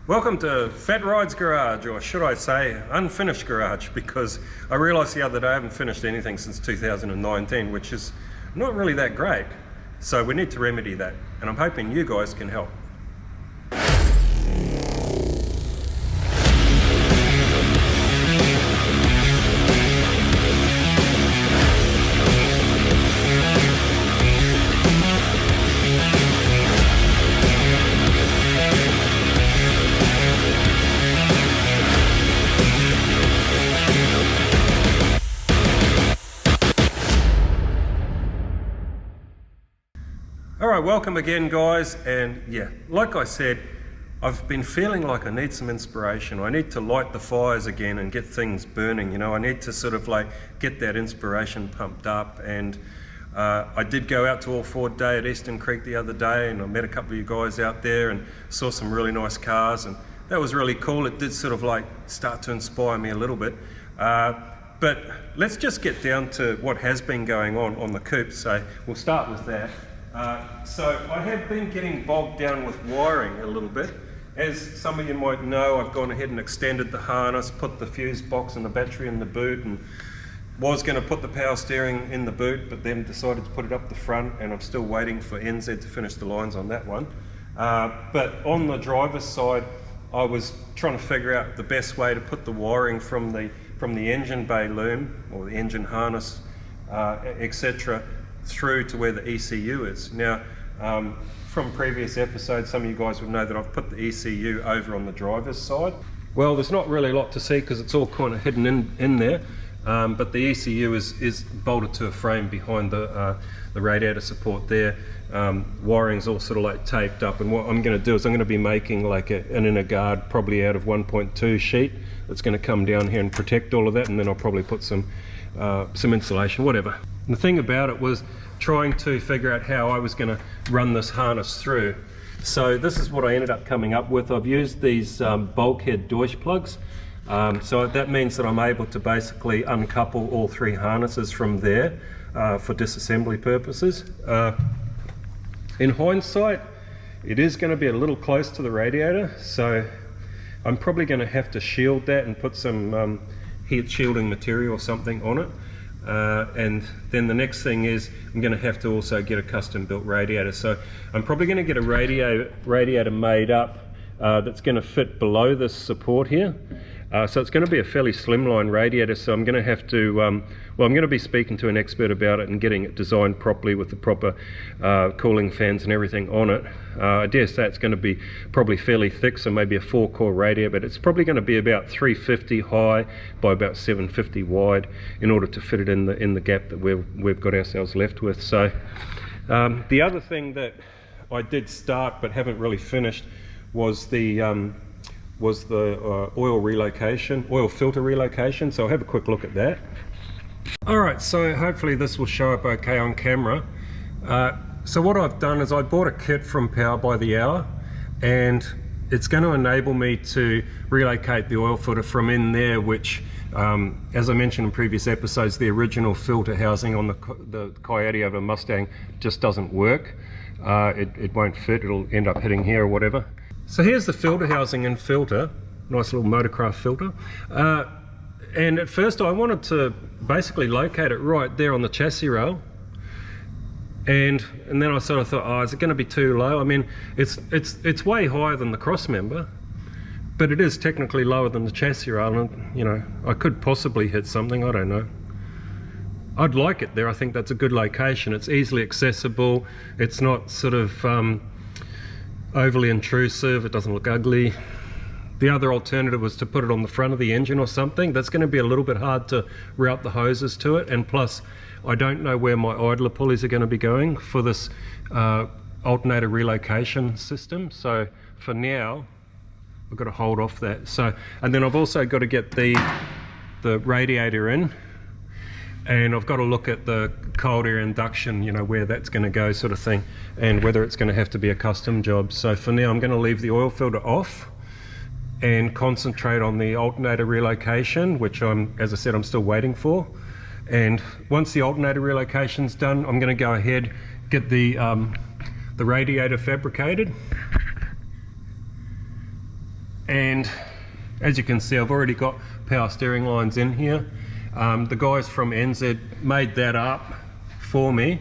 Welcome to Fat Ride's Garage, or should I say Unfinished Garage, because I realised the other day I haven't finished anything since 2019, which is not really that great. So we need to remedy that, and I'm hoping you guys can help. Alright, welcome again guys, and yeah, like I said, I've been feeling like I need some inspiration. I need to light the fires again and get things burning, you know. I need to sort of like get that inspiration pumped up, and I did go out to All Ford Day at Eastern Creek the other day, and I met a couple of you guys out there and saw some really nice cars, and that was really cool. It did sort of like start to inspire me a little bit. But let's just get down to what has been going on the coupe, so we'll start with that. So I have been getting bogged down with wiring a little bit. As some of you might know, I've gone ahead and extended the harness, put the fuse box and the battery in the boot, and was going to put the power steering in the boot, but then decided to put it up the front, and I'm still waiting for NZ to finish the lines on that one. But on the driver's side, I was trying to figure out the best way to put the wiring from the engine bay loom, or the engine harness, etc., through to where the ECU is. Now, from previous episodes, some of you guys would know that I've put the ECU over on the driver's side. Well, there's not really a lot to see because it's all kind of hidden in there, but the ECU is bolted to a frame behind the radiator support there. Wiring's all sort of like taped up, and what I'm going to do is I'm going to be making like an inner guard, probably out of 1.2 sheet, that's going to come down here and protect all of that, and then I'll probably put some insulation, whatever. And the thing about it was trying to figure out how I was going to run this harness through. So this is what I ended up coming up with. I've used these bulkhead Deutsch plugs. So that means that I'm able to basically uncouple all three harnesses from there for disassembly purposes. In hindsight, it is going to be a little close to the radiator, so I'm probably going to have to shield that and put some heat shielding material or something on it. And then the next thing is I'm going to have to also get a custom built radiator. So I'm probably going to get a radiator made up that's going to fit below this support here. So it's going to be a fairly slimline radiator, so I'm going to have to, well, I'm going to be speaking to an expert about it and getting it designed properly with the proper cooling fans and everything on it. I dare say it's going to be probably fairly thick, so maybe a 4-core radiator, but it's probably going to be about 350 high by about 750 wide in order to fit it in the gap that we've got ourselves left with. So the other thing that I did start but haven't really finished was the oil filter relocation, so I'll have a quick look at that. Alright, so hopefully this will show up okay on camera. So what I've done is I bought a kit from Power by the Hour, and it's going to enable me to relocate the oil filter from in there, which as I mentioned in previous episodes, the original filter housing on the Coyote over Mustang just doesn't work. It won't fit, it'll end up hitting here or whatever. So here's the filter housing and filter, nice little Motorcraft filter. And at first I wanted to basically locate it right there on the chassis rail. And then I sort of thought, oh, is it going to be too low? I mean, it's way higher than the cross member, but it is technically lower than the chassis rail, and you know, I could possibly hit something, I don't know. I'd like it there. I think that's a good location. It's easily accessible. It's not sort of overly intrusive, it doesn't look ugly. The other alternative was to put it on the front of the engine or something. That's going to be a little bit hard to route the hoses to it, and plus I don't know where my idler pulleys are going to be going for this alternator relocation system, so for now I've got to hold off that. So, and then I've also got to get the radiator in, and I've got to look at the cold air induction, you know, where that's going to go sort of thing, and whether it's going to have to be a custom job. So for now I'm going to leave the oil filter off and concentrate on the alternator relocation, which as I said, I'm still waiting for. And once the alternator relocation's done, I'm going to go ahead, get the radiator fabricated, And as you can see, I've already got power steering lines in here. The guys from NZ made that up for me,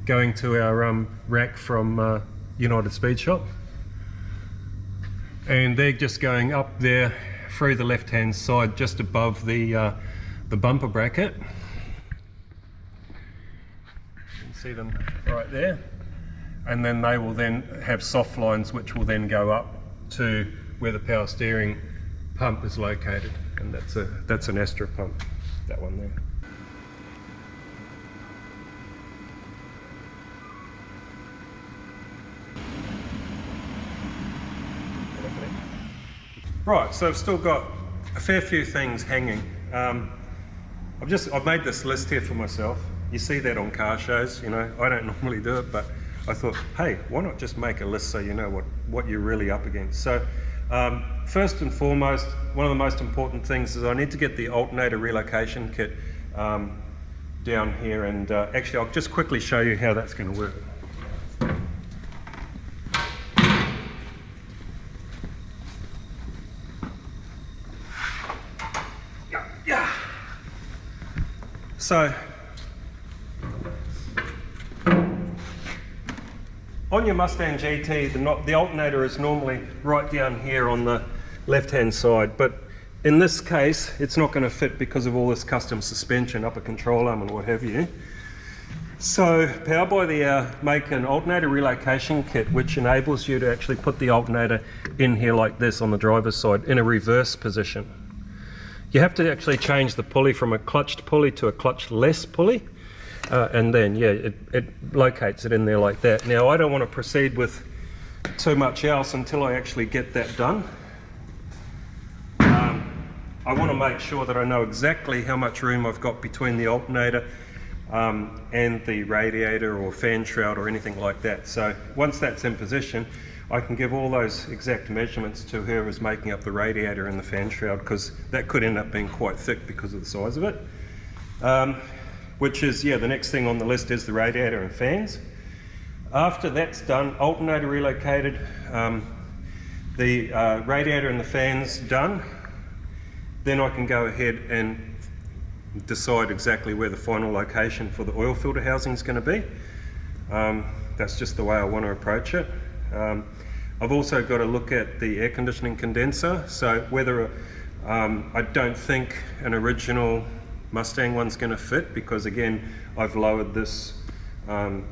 going to our rack from United Speed Shop. And they're just going up there through the left hand side, just above the bumper bracket. You can see them right there. And then they will then have soft lines which will then go up to where the power steering pump is located, and that's an Astra pump, that one there. Right, so I've still got a fair few things hanging. I've made this list here for myself. You see that on car shows, you know, I don't normally do it, but I thought, hey, why not just make a list so you know what you're really up against. So first and foremost, one of the most important things is I need to get the alternator relocation kit down here, and actually I'll just quickly show you how that's going to work. So on your Mustang GT, the alternator is normally right down here on the left-hand side, but in this case, it's not going to fit because of all this custom suspension, upper control arm and what have you. So Power by the Hour make an alternator relocation kit, which enables you to actually put the alternator in here like this on the driver's side in a reverse position. You have to actually change the pulley from a clutched pulley to a clutchless pulley. And then, yeah, it locates it in there like that. Now, I don't want to proceed with too much else until I actually get that done. I want to make sure that I know exactly how much room I've got between the alternator and the radiator or fan shroud or anything like that. So once that's in position, I can give all those exact measurements to whoever's making up the radiator and the fan shroud, because that could end up being quite thick because of the size of it. Which is, yeah, the next thing on the list is the radiator and fans. After that's done, alternator relocated, the radiator and the fans done, then I can go ahead and decide exactly where the final location for the oil filter housing is going to be. That's just the way I want to approach it. I've also got to look at the air conditioning condenser, so whether I don't think an original Mustang one's going to fit, because again I've lowered this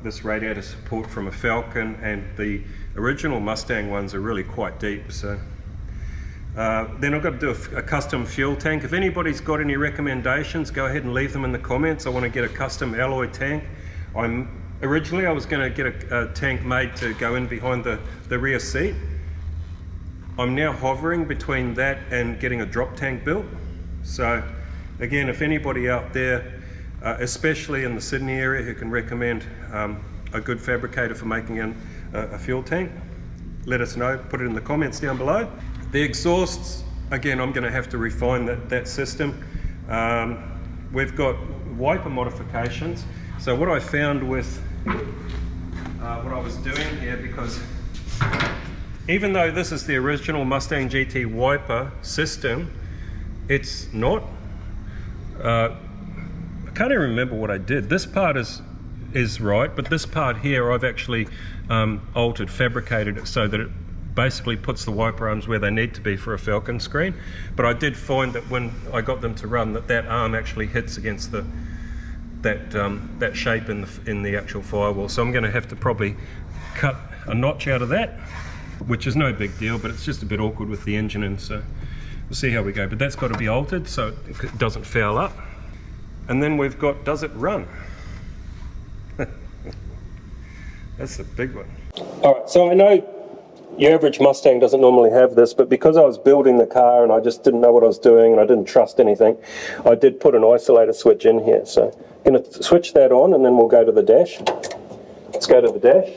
this radiator support from a Falcon, and the original Mustang ones are really quite deep. So then I've got to do a custom fuel tank. If anybody's got any recommendations, go ahead and leave them in the comments. I want to get a custom alloy tank. Originally I was going to get a tank made to go in behind the rear seat. I'm now hovering between that and getting a drop tank built. So again, if anybody out there, especially in the Sydney area, who can recommend a good fabricator for making a fuel tank, let us know, put it in the comments down below. The exhausts, again, I'm going to have to refine that system. We've got wiper modifications. So what I found with what I was doing here, because even though this is the original Mustang GT wiper system, it's not. I can't even remember what I did. This part is right, but this part here I've actually altered, fabricated it so that it basically puts the wiper arms where they need to be for a Falcon screen. But I did find that when I got them to run, that arm actually hits against that shape in the actual firewall. So I'm going to have to probably cut a notch out of that, which is no big deal, but it's just a bit awkward with the engine, and so we'll see how we go. But that's got to be altered so it doesn't foul up. And then we've got, does it run? That's the big one. All right, so I know your average Mustang doesn't normally have this, but because I was building the car and I just didn't know what I was doing and I didn't trust anything, I did put an isolator switch in here. So I'm going to switch that on, and then we'll go to the dash. Let's go to the dash.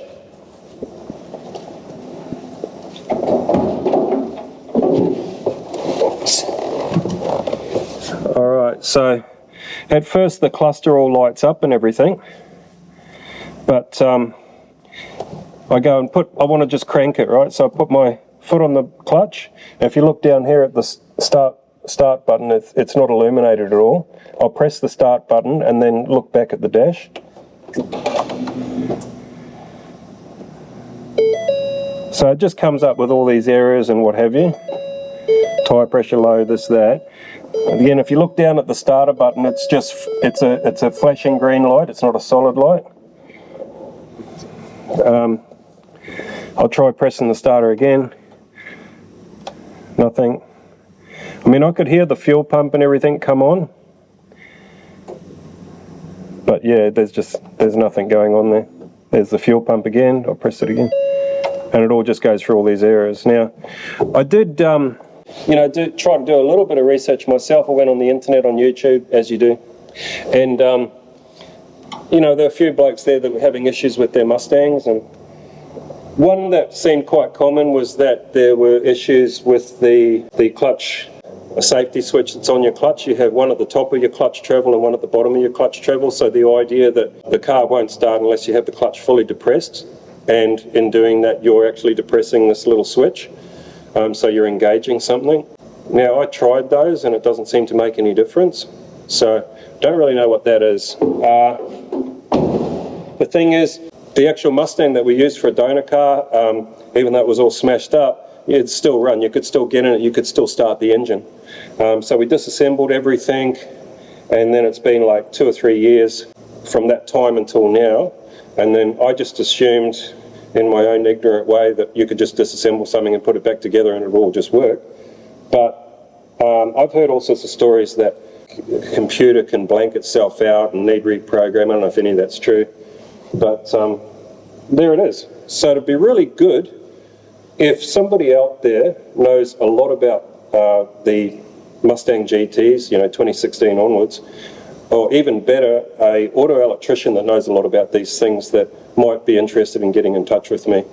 Oops. All right, so at first the cluster all lights up and everything, but I go and I want to just crank it, right? So I put my foot on the clutch. If you look down here at the start button, it's not illuminated at all. I'll press the start button and then look back at the dash. So it just comes up with all these errors and what have you. Tyre pressure low, this, that. Again, if you look down at the starter button, it's a flashing green light. It's not a solid light. I'll try pressing the starter again. Nothing. I mean, I could hear the fuel pump and everything come on. But yeah, there's nothing going on there. There's the fuel pump again. I'll press it again. And it all just goes through all these errors. Now, I did, try to do a little bit of research myself. I went on the internet, on YouTube, as you do. And, there were a few blokes there that were having issues with their Mustangs. And one that seemed quite common was that there were issues with the clutch, a safety switch that's on your clutch. You have one at the top of your clutch treble and one at the bottom of your clutch treble. So the idea that the car won't start unless you have the clutch fully depressed. And in doing that, you're actually depressing this little switch. So you're engaging something. Now, I tried those and it doesn't seem to make any difference. So don't really know what that is. The thing is, the actual Mustang that we used for a donor car, even though it was all smashed up, it'd still run. You could still get in it. You could still start the engine. So we disassembled everything, and then it's been like 2 or 3 years from that time until now. And then I just assumed in my own ignorant way that you could just disassemble something and put it back together and it would all just work. But I've heard all sorts of stories that the computer can blank itself out and need reprogram. I don't know if any of that's true. But there it is. So it'd be really good if somebody out there knows a lot about the Mustang GTs, 2016 onwards, or even better, a auto electrician that knows a lot about these things that might be interested in getting in touch with me,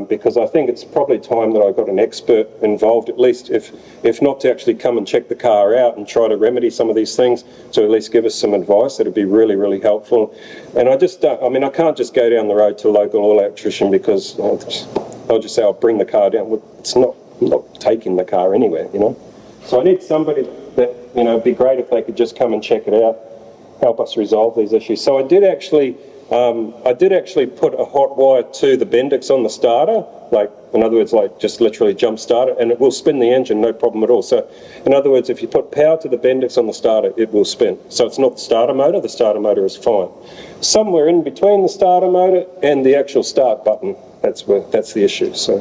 because I think it's probably time that I got an expert involved, at least if not to actually come and check the car out and try to remedy some of these things, to at least give us some advice. That'd be really, really helpful. And I can't just go down the road to a local auto electrician, because I'll just say I'll bring the car down. Well, it's not taking the car anywhere, So I need somebody that, it'd be great if they could just come and check it out, help us resolve these issues. So I did actually put a hot wire to the Bendix on the starter, in other words, just literally jump start it, and it will spin the engine, no problem at all. So in other words, if you put power to the Bendix on the starter, it will spin. So it's not the starter motor is fine. Somewhere in between the starter motor and the actual start button, that's the issue. So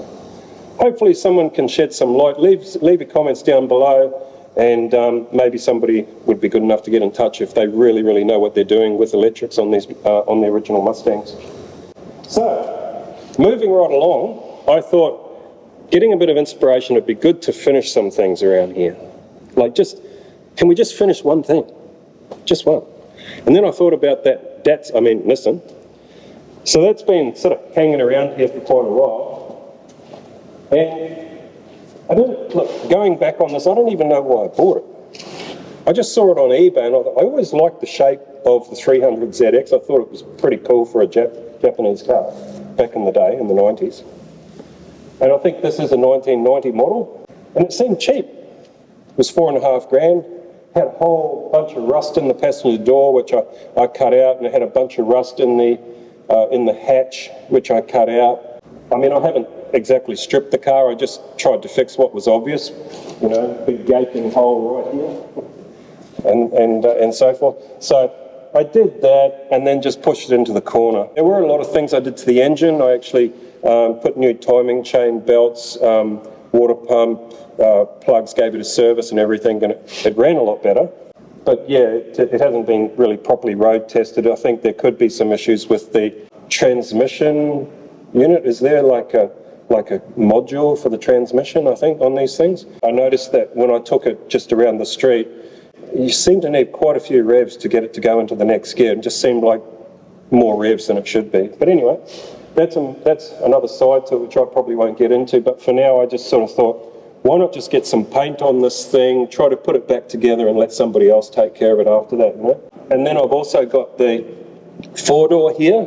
hopefully someone can shed some light. Leave your comments down below. And maybe somebody would be good enough to get in touch if they really, really know what they're doing with electrics on these on the original Mustangs. So, moving right along, I thought getting a bit of inspiration would be good to finish some things around here. Can we just finish one thing? Just one. And then I thought about listen. So that's been sort of hanging around here for quite a while. And going back on this, I don't even know why I bought it. I just saw it on eBay, and I always liked the shape of the 300ZX. I thought it was pretty cool for a Japanese car back in the day, in the 90s. And I think this is a 1990 model, and it seemed cheap. It was $4.5 grand. Had a whole bunch of rust in the passenger door, which I cut out, and it had a bunch of rust in the hatch, which I cut out. I mean, I haven't exactly stripped the car. I just tried to fix what was obvious, big gaping hole right here, and so forth. So I did that, and then just pushed it into the corner. There were a lot of things I did to the engine. I actually put new timing chain belts, water pump, plugs, gave it a service and everything, and it ran a lot better. But yeah, it hasn't been really properly road tested. I think there could be some issues with the transmission unit. Is there like a module for the transmission, I think, on these things? I noticed that when I took it just around the street, you seem to need quite a few revs to get it to go into the next gear. It just seemed like more revs than it should be. But anyway, that's another side to it, which I probably won't get into. But for now, I just sort of thought, why not just get some paint on this thing, try to put it back together and let somebody else take care of it after that, And then I've also got the 4-door here,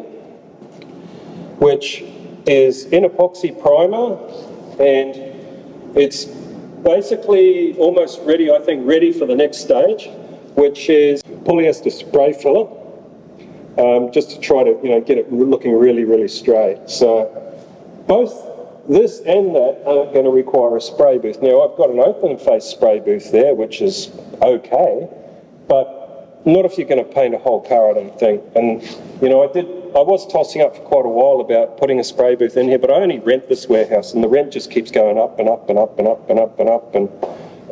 which is in epoxy primer, and It's basically almost ready, I think, ready for the next stage, which is polyester spray filler, just to try to, get it looking really, really straight. So both this and that are going to require a spray booth. Now, I've got an open face spray booth there, which is okay, but not if you're going to paint a whole car, I don't think. And, I was tossing up for quite a while about putting a spray booth in here, but I only rent this warehouse, and the rent just keeps going up and up and up and up and up and up, and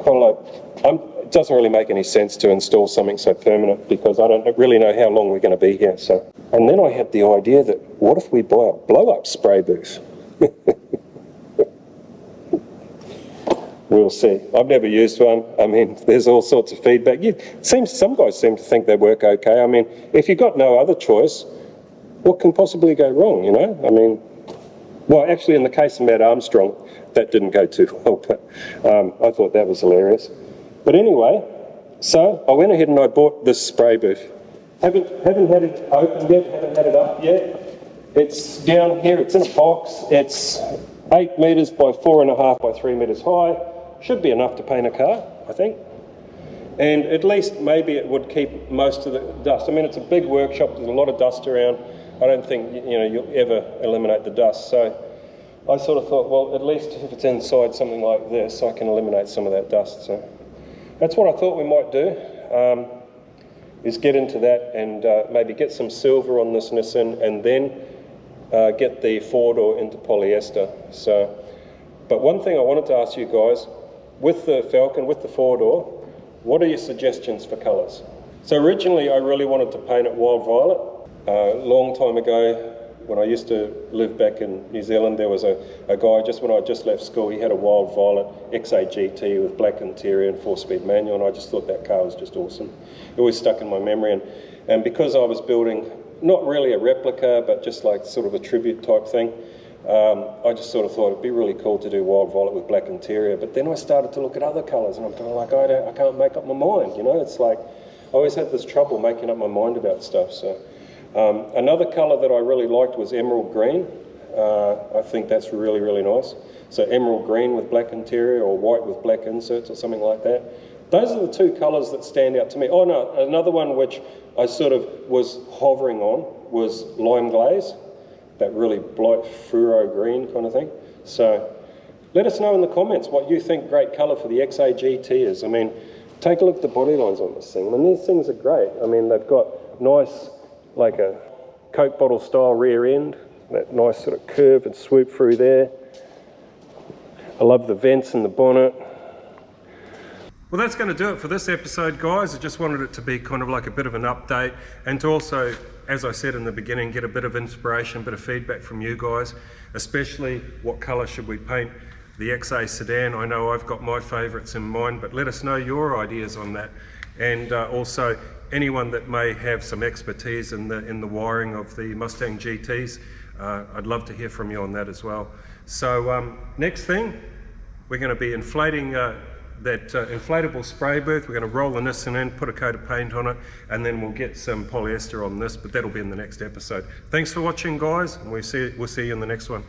kind of like, it doesn't really make any sense to install something so permanent, because I don't really know how long we're going to be here. So, and then I had the idea that, what if we buy a blow-up spray booth? We'll see. I've never used one. I mean, there's all sorts of feedback. Some guys seem to think they work okay. I mean, if you've got no other choice, what can possibly go wrong, I mean, well, actually, in the case of Matt Armstrong, that didn't go too well, but I thought that was hilarious. But anyway, so I went ahead and I bought this spray booth. Haven't had it open yet, haven't had it up yet. It's down here, it's in a box. It's 8 metres by 4.5 by 3 metres high. Should be enough to paint a car, I think. And at least maybe it would keep most of the dust. I mean, it's a big workshop, there's a lot of dust around. I don't think, you'll ever eliminate the dust. So I sort of thought, well, at least if it's inside something like this, I can eliminate some of that dust. So that's what I thought we might do, is get into that and maybe get some silver on this Nissan, and then get the four-door into polyester. So, but one thing I wanted to ask you guys, with the Falcon, with the four-door, what are your suggestions for colours? So originally I really wanted to paint it wild violet. A long time ago, when I used to live back in New Zealand, there was a guy, just when I just left school, he had a wild violet XA GT with black interior and 4-speed manual, and I just thought that car was just awesome. It always stuck in my memory, and because I was building not really a replica, but just like sort of a tribute type thing, I just sort of thought it'd be really cool to do wild violet with black interior. But then I started to look at other colours, and I'm kind of like, I can't make up my mind, It's like, I always had this trouble making up my mind about stuff, so. Another colour that I really liked was emerald green. I think that's really, really nice. So emerald green with black interior, or white with black inserts, or something like that. Those are the two colours that stand out to me. Oh no, another one which I sort of was hovering on was lime glaze, that really bright fluoro green kind of thing. So let us know in the comments what you think great colour for the XA GT is. I mean, take a look at the body lines on this thing. I mean, these things are great. I mean, they've got nice, like a Coke bottle style rear end, that nice sort of curve and swoop through there. I love the vents in the bonnet. Well, that's going to do it for this episode, guys. I just wanted it to be kind of like a bit of an update, and to also, as I said in the beginning, get a bit of inspiration, a bit of feedback from you guys, especially what colour should we paint the XA sedan. I know I've got my favourites in mind, but let us know your ideas on that. And also, anyone that may have some expertise in the wiring of the Mustang GTs, I'd love to hear from you on that as well. So next thing, we're going to be inflating that inflatable spray booth. We're going to roll the Nissan in, put a coat of paint on it, and then we'll get some polyester on this, but that'll be in the next episode. Thanks for watching, guys, and we'll see you in the next one.